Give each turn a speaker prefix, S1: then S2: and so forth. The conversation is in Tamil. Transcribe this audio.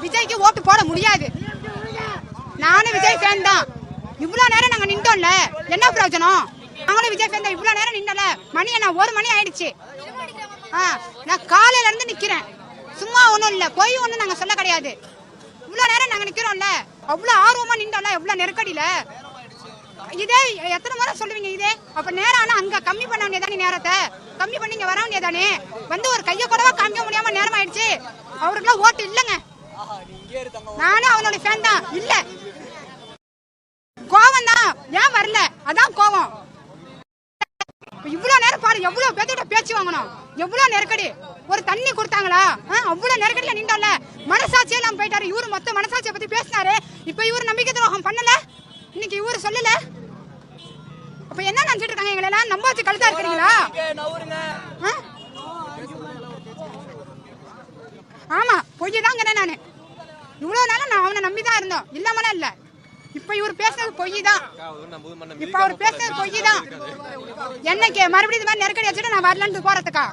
S1: விஜய்க்கு ஓட்டு போட முடியாது. நானும் விஜய் ஃபேன் தான். இவ்வளவு நேரம் நாங்க நின்றோம்ல, என்ன பிரயோஜனம்? நாங்களும் விஜய் ஃபேன் தான். இவ்வளவு நேரம் நின்றல, மணி என்ன 1 மணி ஆயிடுச்சு. நான் காலையில இருந்து நிக்கிறேன். சும்மா ஒண்ணும் இல்ல, போய் ஒண்ணும் நாங்க சொல்ல கிடையாது. இவ்வளவு நேரம் நாங்க நிக்கிறோம்ல, அவ்வளவு ஆர்வமா நின்றோம்ல, எவ்வளவு நெருக்கடியில. இதே எத்தனை முறை சொல்லுவீங்க? இதே அப்ப நேரம் ஆனா அங்க கம்மி பண்ண வேண்டியதானே, நேரத்தை கம்மி பண்ணி இங்க வர வேண்டியதானே. வந்து ஒரு கைய கூடவா காமிக்க முடியாம நேரம் ஆயிடுச்சு. அவருக்குலாம் ஓட்டு இல்லங்க. நானும் அவனோட ஃபேன் தான். இல்ல கோவம் தான், ஏன் வரல அதான் கோவம். இவ்வளவு நேரம் பாரு, எவ்வளவு பேர்த்திட்ட பேச்சு வாங்கணும், எவ்வளவு நெருக்கடி. ஒரு தண்ணி கொடுத்தாங்களா? அவ்வளவு நெருக்கடியில நின்றோம்ல. மனசாட்சியே இல்லாம போயிட்டாரு. இவரு மொத்த மனசாட்சியை பத்தி பேசினாரு. இப்ப இவரு நம்பிக்கை துரோகம் பண்ணல, இன்னைக்கு இவரு சொல்லல. அப்ப என்ன நினைச்சிட்டு இருக்காங்க? எங்களை எல்லாம் நம்ப வச்சு கழுத்தா இருக்கிறீங்களா? ஆமா, பொய் தாங்கிறேன் நானு. இவ்வளவு நாளும் நான் அவனை நம்பிதான் இருந்தோம், இல்லாமலாம் இல்ல. இப்ப இவர் பேசுறது பொய் தான். இப்ப அவர் பேசுறது பொய் தான். என்னைக்கு மறுபடியும் இது மாதிரி நெருக்கடி வச்சுட்டு நான் வரலன்னு போறதுக்கா?